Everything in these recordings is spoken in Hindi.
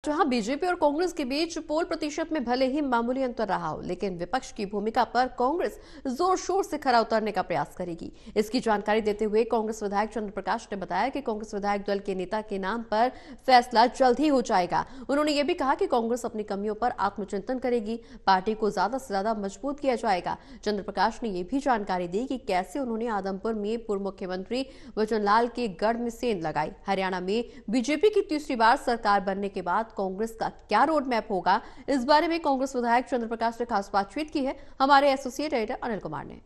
जहां बीजेपी और कांग्रेस के बीच पोल प्रतिशत में भले ही मामूली अंतर रहा हो, लेकिन विपक्ष की भूमिका पर कांग्रेस जोर शोर से खरा उतरने का प्रयास करेगी। इसकी जानकारी देते हुए कांग्रेस विधायक चंद्र प्रकाश ने बताया कि कांग्रेस विधायक दल के नेता के नाम पर फैसला जल्द ही हो जाएगा। उन्होंने ये भी कहा कि कांग्रेस अपनी कमियों पर आत्मचिंतन करेगी, पार्टी को ज्यादा से ज्यादा मजबूत किया जाएगा। चंद्र प्रकाश ने यह भी जानकारी दी कि कैसे उन्होंने आदमपुर में पूर्व मुख्यमंत्री वचनलाल के गढ़ में सेंध लगाई। हरियाणा में बीजेपी की तीसरी बार सरकार बनने के बाद कांग्रेस का क्या रोड मैप होगा, इस बारे में कांग्रेस विधायक चंद्र प्रकाश ने खास बातचीत की है हमारे एसोसिएट एडिटर अनिल कुमार ने।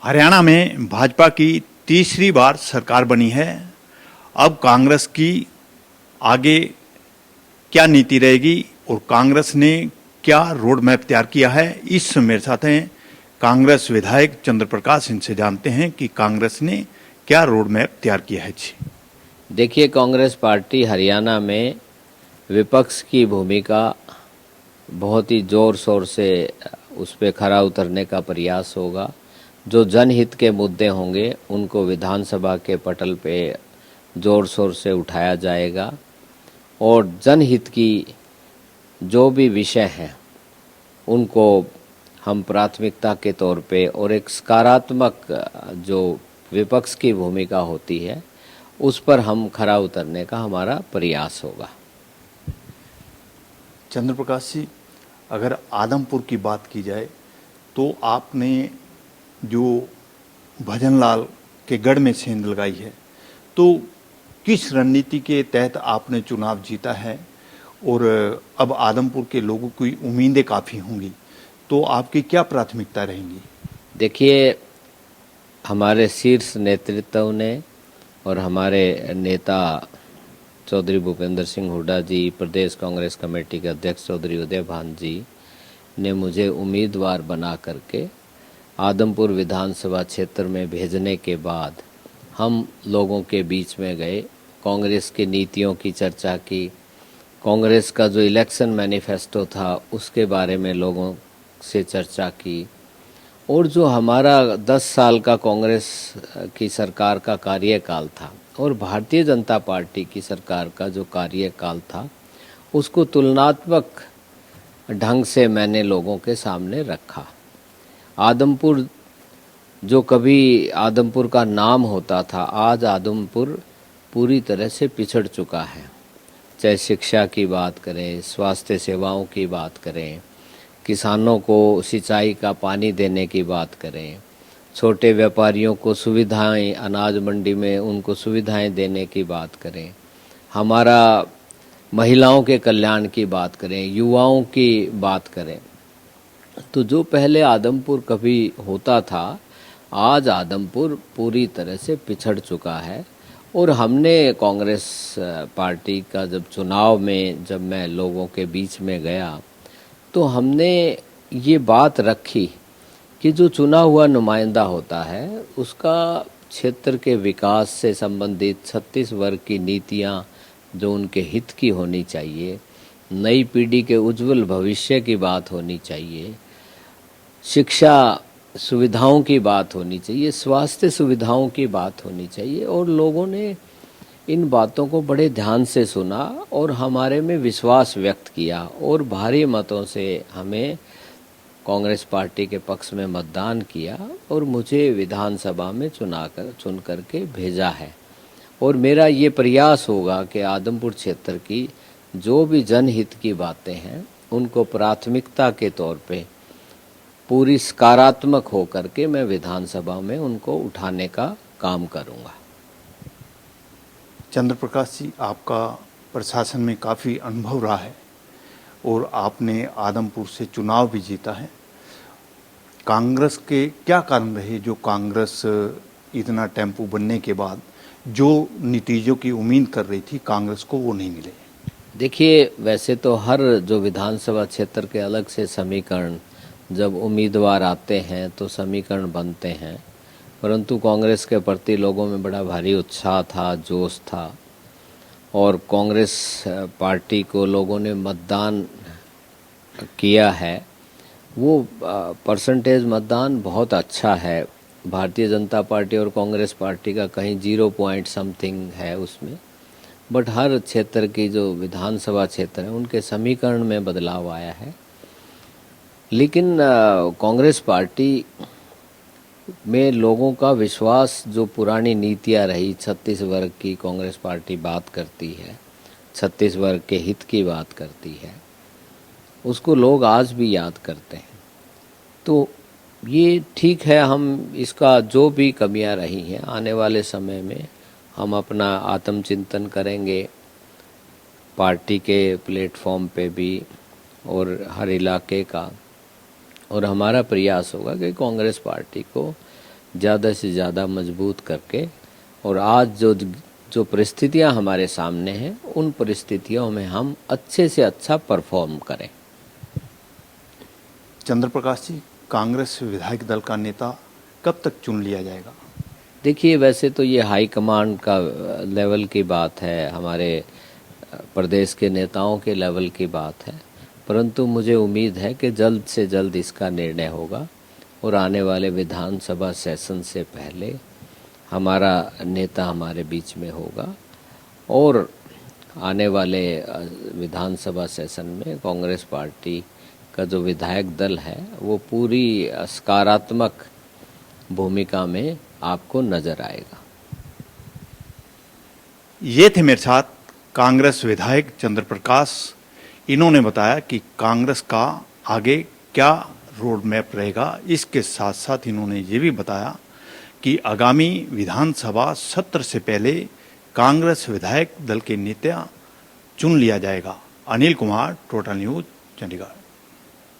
हरियाणा में भाजपा की तीसरी बार सरकार बनी है। अब कांग्रेस की आगे क्या नीति रहेगी और कांग्रेस ने क्या रोड मैप तैयार किया है, इस मेरे साथ हैं कांग्रेस विधायक चंद्र प्रकाश। इनसे जानते हैं कि कांग्रेस ने क्या रोड मैप तैयार किया है। जी देखिए, कांग्रेस पार्टी हरियाणा में विपक्ष की भूमिका बहुत ही जोर शोर से उस पर खरा उतरने का प्रयास होगा। जो जनहित के मुद्दे होंगे उनको विधानसभा के पटल पे जोर शोर से उठाया जाएगा और जनहित की जो भी विषय हैं उनको हम प्राथमिकता के तौर पे और एक सकारात्मक जो विपक्ष की भूमिका होती है उस पर हम खरा उतरने का हमारा प्रयास होगा। चंद्र प्रकाश जी, अगर आदमपुर की बात की जाए तो आपने जो भजनलाल के गढ़ में सेंध लगाई है, तो किस रणनीति के तहत आपने चुनाव जीता है और अब आदमपुर के लोगों की उम्मीदें काफ़ी होंगी, तो आपकी क्या प्राथमिकता रहेंगी? देखिए, हमारे शीर्ष नेतृत्व ने और हमारे नेता चौधरी भूपेंद्र सिंह हुड्डा जी, प्रदेश कांग्रेस कमेटी के अध्यक्ष चौधरी उदय भान जी ने मुझे उम्मीदवार बना करके आदमपुर विधानसभा क्षेत्र में भेजने के बाद हम लोगों के बीच में गए, कांग्रेस की नीतियों की चर्चा की, कांग्रेस का जो इलेक्शन मैनिफेस्टो था उसके बारे में लोगों से चर्चा की और जो हमारा 10 साल का कांग्रेस की सरकार का कार्यकाल था और भारतीय जनता पार्टी की सरकार का जो कार्यकाल था उसको तुलनात्मक ढंग से मैंने लोगों के सामने रखा। आदमपुर जो कभी आदमपुर का नाम होता था, आज आदमपुर पूरी तरह से पिछड़ चुका है। चाहे शिक्षा की बात करें, स्वास्थ्य सेवाओं की बात करें, किसानों को सिंचाई का पानी देने की बात करें, छोटे व्यापारियों को सुविधाएं, अनाज मंडी में उनको सुविधाएं देने की बात करें, हमारा महिलाओं के कल्याण की बात करें, युवाओं की बात करें, तो जो पहले आदमपुर कभी होता था आज आदमपुर पूरी तरह से पिछड़ चुका है। और हमने कांग्रेस पार्टी का जब चुनाव में जब मैं लोगों के बीच में गया तो हमने ये बात रखी कि जो चुना हुआ नुमाइंदा होता है उसका क्षेत्र के विकास से संबंधित 36 वर्ग की नीतियां जो उनके हित की होनी चाहिए, नई पीढ़ी के उज्जवल भविष्य की बात होनी चाहिए, शिक्षा सुविधाओं की बात होनी चाहिए, स्वास्थ्य सुविधाओं की बात होनी चाहिए और लोगों ने इन बातों को बड़े ध्यान से सुना और हमारे में विश्वास व्यक्त किया और भारी मतों से हमें कांग्रेस पार्टी के पक्ष में मतदान किया और मुझे विधानसभा में चुन करके भेजा है। और मेरा ये प्रयास होगा कि आदमपुर क्षेत्र की जो भी जनहित की बातें हैं उनको प्राथमिकता के तौर पे पूरी सकारात्मक होकर के मैं विधानसभा में उनको उठाने का काम करूंगा। चंद्र प्रकाश जी, आपका प्रशासन में काफ़ी अनुभव रहा है और आपने आदमपुर से चुनाव भी जीता है। कांग्रेस के क्या कारण रहे जो कांग्रेस इतना टेम्पो बनने के बाद जो नतीजों की उम्मीद कर रही थी कांग्रेस को वो नहीं मिले? देखिए, वैसे तो हर जो विधानसभा क्षेत्र के अलग से समीकरण जब उम्मीदवार आते हैं तो समीकरण बनते हैं, परंतु कांग्रेस के प्रति लोगों में बड़ा भारी उत्साह था, जोश था और कांग्रेस पार्टी को लोगों ने मतदान किया है। वो परसेंटेज मतदान बहुत अच्छा है। भारतीय जनता पार्टी और कांग्रेस पार्टी का कहीं 0 पॉइंट समथिंग है उसमें, बट हर क्षेत्र की जो विधानसभा क्षेत्र है उनके समीकरण में बदलाव आया है। लेकिन कांग्रेस पार्टी में लोगों का विश्वास, जो पुरानी नीतियां रही, 36 वर्ग की कांग्रेस पार्टी बात करती है, 36 वर्ग के हित की बात करती है, उसको लोग आज भी याद करते हैं। तो ये ठीक है, हम इसका जो भी कमियां रही हैं आने वाले समय में हम अपना आत्मचिंतन करेंगे, पार्टी के प्लेटफॉर्म पे भी और हर इलाके का, और हमारा प्रयास होगा कि कांग्रेस पार्टी को ज़्यादा से ज़्यादा मजबूत करके, और आज जो परिस्थितियां हमारे सामने हैं उन परिस्थितियों में हम अच्छे से अच्छा परफॉर्म करें। चंद्र प्रकाश जी, कांग्रेस विधायक दल का नेता कब तक चुन लिया जाएगा? देखिए, वैसे तो ये हाईकमांड का लेवल की बात है, हमारे प्रदेश के नेताओं के लेवल की बात है, परंतु मुझे उम्मीद है कि जल्द से जल्द इसका निर्णय होगा और आने वाले विधानसभा सेशन से पहले हमारा नेता हमारे बीच में होगा, और आने वाले विधानसभा सेशन में कांग्रेस पार्टी का जो विधायक दल है वो पूरी सकारात्मक भूमिका में आपको नजर आएगा। ये थे मेरे साथ कांग्रेस विधायक चंद्र प्रकाश। इन्होंने बताया कि कांग्रेस का आगे क्या रोड मैप रहेगा। इसके साथ साथ इन्होंने ये भी बताया कि आगामी विधानसभा सत्र से पहले कांग्रेस विधायक दल के नेता चुन लिया जाएगा। Anil Kumar, total news, Chandigarh.